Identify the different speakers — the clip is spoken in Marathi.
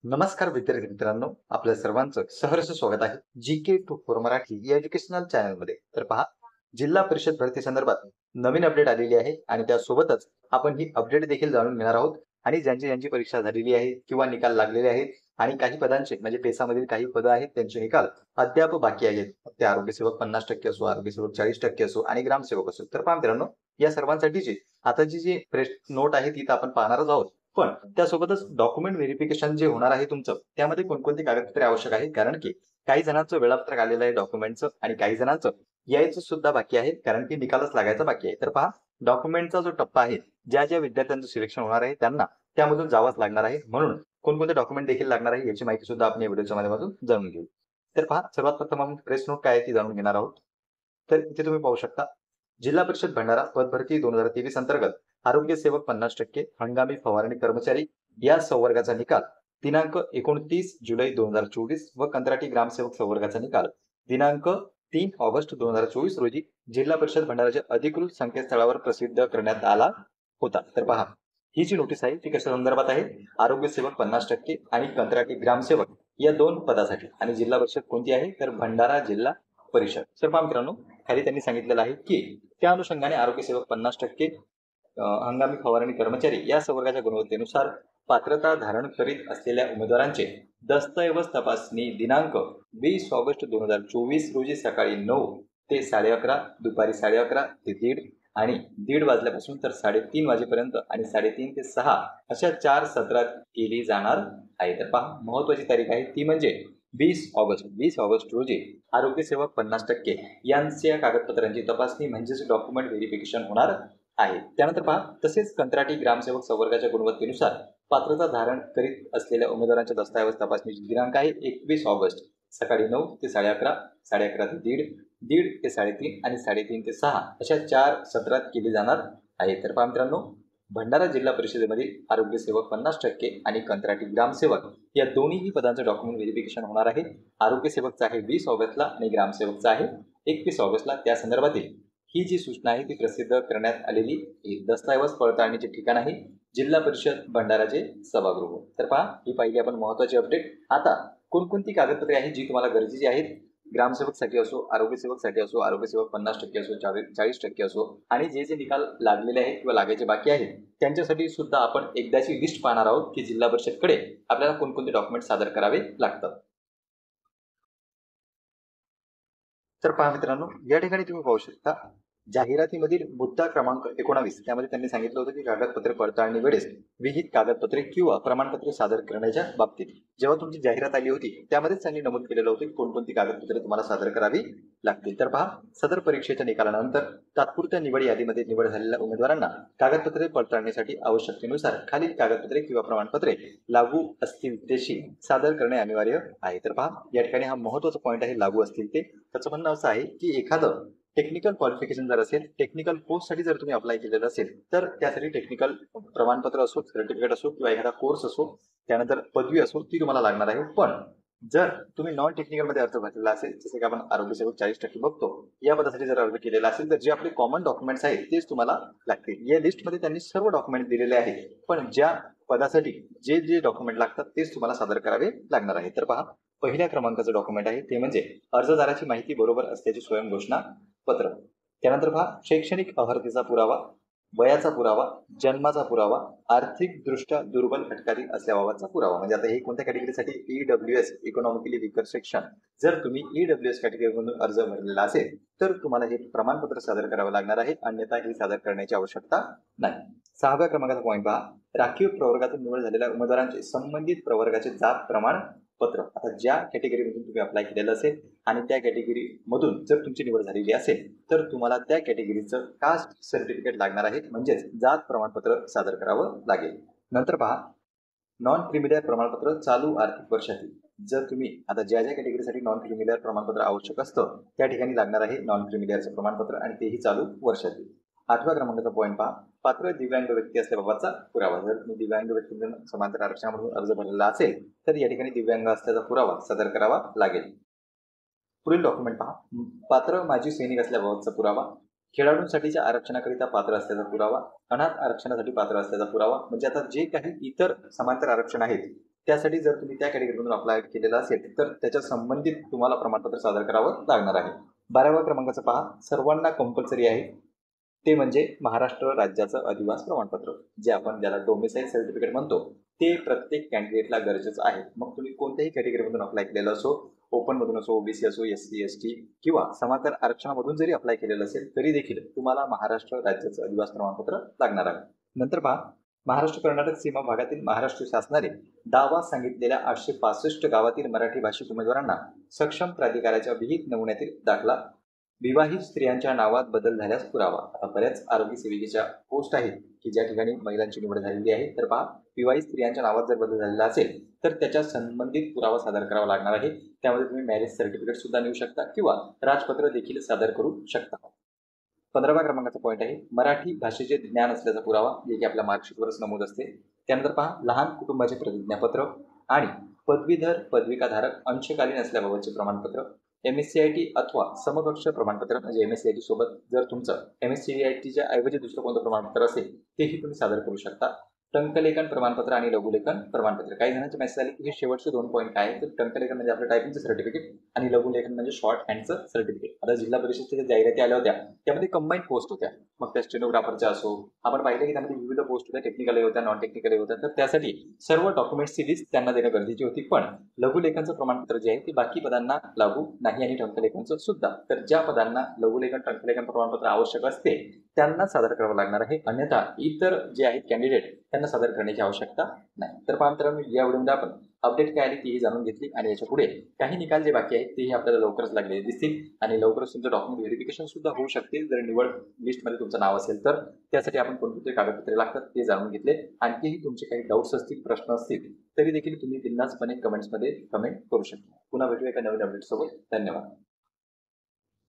Speaker 1: नमस्कार विद्यार्थी मित्रांनो, आपल्या सर्वांचं सहर्ष स्वागत आहे जी.के. टू फॉर मराठी या एज्युकेशनल चॅनलमध्ये. तर पहा, जिल्हा परिषद भरती संदर्भात नवीन अपडेट आलेली आहे आणि त्यासोबतच आपण ही अपडेट देखील जाणून घेणार आहोत. आणि ज्यांची परीक्षा झालेली आहे किंवा निकाल लागलेले आहेत आणि काही पदांचे म्हणजे पेसामधील काही पदं आहेत त्यांचे निकाल अद्याप बाकी आहेत. ते आरोग्यसेवक 50% असो, आरोग्यसेवक 40% असो आणि ग्रामसेवक असो. तर पहा मित्रांनो, या सर्वांसाठीची आताची जी प्रेस नोट आहे ती तर आपण पाहणारच आहोत. पण त्यासोबतच डॉक्युमेंट व्हेरिफिकेशन जे होणार आहे तुमचं, त्यामध्ये कोणकोणती कागदपत्रे आवश्यक आहेत? कारण की काही जणांचं वेळापत्रक आलेलं आहे डॉक्युमेंटचं आणि काही जणांचं यायचं सुद्धा बाकी आहे, कारण की निकालच लागायचा बाकी आहे. तर पहा, डॉक्युमेंटचा जो टप्पा आहे, ज्या ज्या विद्यार्थ्यांचं सिलेक्शन होणार आहे त्यांना त्यामधून जावंच लागणार आहे. म्हणून कोणकोणते डॉक्युमेंट देखील लागणार आहे याची माहिती सुद्धा आपण या व्हिडिओच्या माध्यमातून जाणून घेऊ. तर पहा, सर्वात प्रथम आपण प्रेस नोट काय आहे ती जाणून घेणार आहोत. तर इथे तुम्ही पाहू शकता, जिल्हा परिषद भंडारा पद भरती 2023 अंतर्गत आरोग्य सेवक 50%, हंगामी फवारणी कर्मचारी या संवर्गाचा निकाल दिनांक 29 जुलै 2024 व कंत्राटी ग्रामसेवक संवर्गाचा निकाल दिनांक 3 ऑगस्ट 2024 रोजी जिल्हा परिषद भंडाराच्या अधिकृत संकेतस्थळावर प्रसिद्ध करण्यात आला होता. तर पहा, ही जी नोटीस आहे ती कशा संदर्भात आहे? आरोग्य सेवक 50% आणि कंत्राटी ग्रामसेवक या 2 पदासाठी. आणि जिल्हा परिषद कोणती आहे? तर भंडारा जिल्हा परिषद. तर पहा मित्रांनो, खाली त्यांनी सांगितलेलं आहे की त्या अनुषंगाने आरोग्य सेवक 50%, हंगामी फवारणी कर्मचारी या संवर्गाच्या गुणवत्तेनुसार पात्रता धारण करीत असलेल्या उमेदवारांचे दस्तऐवज तपासणी दिनांक 20 ऑगस्ट 2024 रोजी सकाळी 9 ते 11:30, दुपारी 11:30 ते 1:30 आणि 1:30 वाजल्यापासून तर 3:30 वाजेपर्यंत आणि 3:30 ते 6 अशा 4 सत्रात केली जाणार आहे. तर पहा, महत्वाची तारीख आहे ती म्हणजे 20 ऑगस्ट रोजी आरोग्य सेवक 50% यांच्या कागदपत्रांची तपासणी म्हणजेच डॉक्युमेंट व्हेरिफिकेशन होणार आहे. त्यानंतर पहा, तसेच कंत्राटी ग्रामसेवक संवर्गाच्या गुणवत्तेनुसार पात्रता धारण करीत असलेल्या उमेदवारांच्या दस्तऐवज तपासणीची दिनांक आहे 21 ऑगस्ट सकाळी 9 ते 11:30, 11:30 ते 1:30, 1:30 ते 3:30 आणि 3:30 ते 6 अशा 4 सत्रात केली जाणार आहे. तर पहा मित्रांनो, भंडारा जिल्हा परिषदेमध्ये आरोग्य सेवक 50% आणि कंत्राटी ग्रामसेवक या दोन्हीही पदांचं डॉक्युमेंट व्हेरिफिकेशन होणार आहे. आरोग्य सेवकचा आहे 20 ऑगस्टला आणि ग्रामसेवकचा आहे 21 ऑगस्टला. त्या संदर्भातील ही जी सूचना आहे ती प्रसिद्ध करण्यात आलेली आहे. दस्तऐवज पडताळणीचे ठिकाण आहे जिल्हा परिषद भंडाराचे सभागृह. तर पहा, ही पाहिली आपण महत्वाची अपडेट. आता कोणकोणती कागदपत्रे आहेत जी तुम्हाला गरजेची आहेत? ग्रामसेवकसाठी असो, आरोग्यसेवकसाठी असो, आरोग्यसेवक 50% असो, 40% असो आणि जे निकाल लागलेले आहेत किंवा लागायचे बाकी आहेत त्यांच्यासाठी सुद्धा आपण एकदाची लिस्ट पाहणार आहोत की जिल्हा परिषदकडे आपल्याला कोणकोणते डॉक्युमेंट सादर करावे लागतात. तर पहा मित्रांनो, या ठिकाणी तुम्ही पाहू शकता, जाहिरातीमधील मुद्दा क्रमांक 19 त्यामध्ये त्यांनी सांगितलं होतं की कागदपत्रे पडताळणी वेळेस विहित कागदपत्रे किंवा प्रमाणपत्रे सादर करण्याच्या बाबतीत जेव्हा तुमची जाहिरात आली होती त्यामध्येच त्यांनी नमूद केलेलं होतं की कोणकोणती कागदपत्रे तुम्हाला सादर करावी लागतील. तर पहा, सदर परीक्षेच्या निकालानंतर तात्पुरत्या निवड यादीमध्ये निवड झालेल्या उमेदवारांना कागदपत्रे पडताळणीसाठी आवश्यकतेनुसार खालील कागदपत्रे किंवा प्रमाणपत्रे लागू असतील तेशी सादर करणे अनिवार्य आहे. तर पहा, या ठिकाणी हा महत्वाचा पॉईंट आहे, लागू असतील ते. त्याचं म्हणणं असं आहे की एखादं टेक्निकल क्वालिफिकेशन जर असेल, टेक्निकल पोस्टसाठी जर तुम्ही अप्लाय केलेलं असेल तर त्यासाठी टेक्निकल प्रमाणपत्र असो, सर्टिफिकेट असो किंवा एखादा कोर्स असो, त्यानंतर पदवी असो, ती तुम्हाला लागणार आहे. पण जर तुम्ही नॉन टेक्निकलमध्ये अर्ज भरलेला असेल, जसे की आपण आरोग्यसेवक 40% बघतो, या पदासाठी जर अर्ज केलेला असेल तर जे आपले कॉमन डॉक्युमेंट्स आहेत तेच तुम्हाला लागतील. या लिस्टमध्ये त्यांनी सर्व डॉक्युमेंट दिलेले आहेत, पण ज्या पदासाठी जे जे डॉक्युमेंट लागतात तेच तुम्हाला सादर करावे लागणार आहे. तर पहा, पहिल्या क्रमांकाचं डॉक्युमेंट आहे ते म्हणजे अर्जदाराची माहिती बरोबर असल्याची स्वयंघोषणा पत्र. त्यानंतर पहा, शैक्षणिक अर्हतेचा पुरावा, वयाचा पुरावा, जन्माचा पुरावा, आर्थिक दृष्ट्या दुर्बल घटकातील असल्याबाबतचा पुरावा. म्हणजे आता हे कोणत्या कॅटेगरीसाठी? EWS, economically weaker section. जर तुम्ही EWS कॅटेगरीमधून अर्ज भरलेला असेल तर तुम्हाला हे प्रमाणपत्र सादर करावं लागणार आहे, अन्यथा हे सादर करण्याची आवश्यकता नाही. 6व्या क्रमांकाचा पॉईंट पहा, राखीव प्रवर्गातून निवड झालेल्या उमेदवारांचे संबंधित प्रवर्गाचे जात प्रमाणपत्र. आता ज्या कॅटेगरीमधून तुम्ही अप्लाय केलेलं असेल आणि त्या कॅटेगरीमधून जर तुमची निवड झालेली असेल तर तुम्हाला त्या कॅटेगरीचं कास्ट सर्टिफिकेट लागणार आहे, म्हणजेच जात प्रमाणपत्र सादर करावं लागेल. नंतर पहा, नॉन क्रिमिलियर प्रमाणपत्र चालू आर्थिक वर्षातील. जर तुम्ही आता ज्या ज्या कॅटेगरीसाठी नॉन क्रिमिलियर प्रमाणपत्र आवश्यक असतं त्या ठिकाणी लागणार आहे नॉन क्रिमिलियरचं प्रमाणपत्र आणि तेही चालू वर्षातील. 8व्या क्रमांकाचा पॉईंट पहा, पात्र दिव्यांग व्यक्ती असल्याबाबतचा पुरावा. जर तुम्ही दिव्यांग व्यक्तींना समांतर आरक्षणामधून अर्ज भरलेला असेल तर या ठिकाणी दिव्यांग असल्याचा पुरावा सादर करावा लागेल. पुढील डॉक्युमेंट पहा, पात्र माजी सैनिक असल्याबाबतचा पुरावा, खेळाडूंसाठीच्या आरक्षणाकरिता पात्र असल्याचा पुरावा, अनाथ आरक्षणासाठी पात्र असल्याचा पुरावा. म्हणजे आता जे काही इतर समांतर आरक्षण आहेत त्यासाठी जर तुम्ही त्या कॅटेगरीमधून अप्लाय केलेला असेल तर त्याच्या संबंधित तुम्हाला प्रमाणपत्र सादर करावं लागणार आहे. 12व्या क्रमांकाचं पहा, सर्वांना कंपल्सरी आहे, ते म्हणजे महाराष्ट्र राज्याचं अधिवास प्रमाणपत्र, जे आपण ज्याला डोमिसाईल सर्टिफिकेट म्हणतो, ते प्रत्येक कॅन्डिडेटला गरजेचं आहे. मग तुम्ही कोणत्याही कॅटेगरीमधून अप्लाय केलेलं असो, ओपनमधून असो, ओबीसी असो, एससी एसटी किंवा समांतर आरक्षणामधून जरी अप्लाय केलेलं असेल तरी देखील तुम्हाला महाराष्ट्र राज्याचं अधिवास प्रमाणपत्र लागणार आहे. नंतर पहा, महाराष्ट्र कर्नाटक सीमा भागातील महाराष्ट्र शासनाने दावा सांगितलेल्या 865 गावातील मराठी भाषिक उमेदवारांना सक्षम प्राधिकाराच्या विहित नमुन्यातील दाखला, विवाहित स्त्रियांच्या नावात बदल झाल्यास पुरावा. आता बऱ्याच आरोग्य सेविकेच्या पोस्ट आहेत की ज्या ठिकाणी महिलांची निवड झालेली आहे. तर पहा, विवाहित स्त्रियांच्या नावात जर बदल झालेला असेल तर त्याच्या संबंधित पुरावा सादर करावा लागणार आहे. त्यामध्ये तुम्ही मॅरेज सर्टिफिकेट सुद्धा नेऊ शकता किंवा राजपत्र देखील सादर करू शकता. 15व्या क्रमांकाचा पॉईंट आहे, मराठी भाषेचे ज्ञान असल्याचा पुरावा, जे की आपल्या मार्कशीटवरच नमूद असते. त्यानंतर पहा, लहान कुटुंबाचे प्रतिज्ञापत्र आणि पदवीधर पदविकाधारक अंशकालीन असल्याबाबतचे प्रमाणपत्र, MSCIT अथवा समकक्ष प्रमाणपत्र, म्हणजे MSCIT सोबत जर तुमचं MSCITच्या ऐवजी दुसरं कोणतं प्रमाणपत्र असेल तेही तुम्ही सादर करू शकता. टंकलेखन प्रमाणपत्र आणि लघुलेखन प्रमाणपत्र. काही जणांचे मेसेज आले की हे शेवटचे 2 पॉईंट काय आहेत, तर टंकलेखन म्हणजे आपलं टायपिंगचं सर्टिफिकेट आणि लघुलेखन म्हणजे शॉर्ट हँडचं सर्टिफिकेट. आता जिल्हा परिषदेच्या जाहिराती आल्या होत्या त्यामध्ये कंबाईन पोस्ट होत्या, मग त्या स्टेनोग्राफरच्या असो, आपण पाहिलं की त्यामध्ये विविध पोस्ट होत्या, टेक्निकल होत्या, नॉन टेक्निकल होत्या. तर त्यासाठी सर्व डॉक्युमेंट्सची लिस्ट त्यांना देणं गरजेची होती. पण लघुलेखनचं प्रमाणपत्र जे आहे ते बाकी पदांना लागू नाही आणि टंकलेखनचं सुद्धा. तर ज्या पदांना लघुलेखन टंकलेखन प्रमाणपत्र आवश्यक असते त्यांना सादर करावं लागणार आहे, अन्यथा इतर जे आहेत कॅन्डिडेट त्यांना सादर करण्याची आवश्यकता नाही. तर पहा मित्रांनो, या व्हिडिओमध्ये आपण अपडेट काय आली तीही जाणून घेतली आणि याच्या पुढे काही निकाल जे बाकी आहेत तेही आपल्याला लवकरच लागलेले दिसतील आणि लवकरच तुमचं डॉक्युमेंट व्हेरिफिकेशन सुद्धा होऊ शकते जर निवड लिस्टमध्ये तुमचं नाव असेल तर. त्यासाठी आपण कोणते कागदपत्रे लागतात ते जाणून घेतले. आणखीही तुमचे काही डाऊट्स असतील, प्रश्न असतील तरी देखील तुम्ही बिनधास्तपणे कमेंट्समध्ये कमेंट करू शकता. पुन्हा भेटूया एका नवीन अपडेट सोबत. धन्यवाद.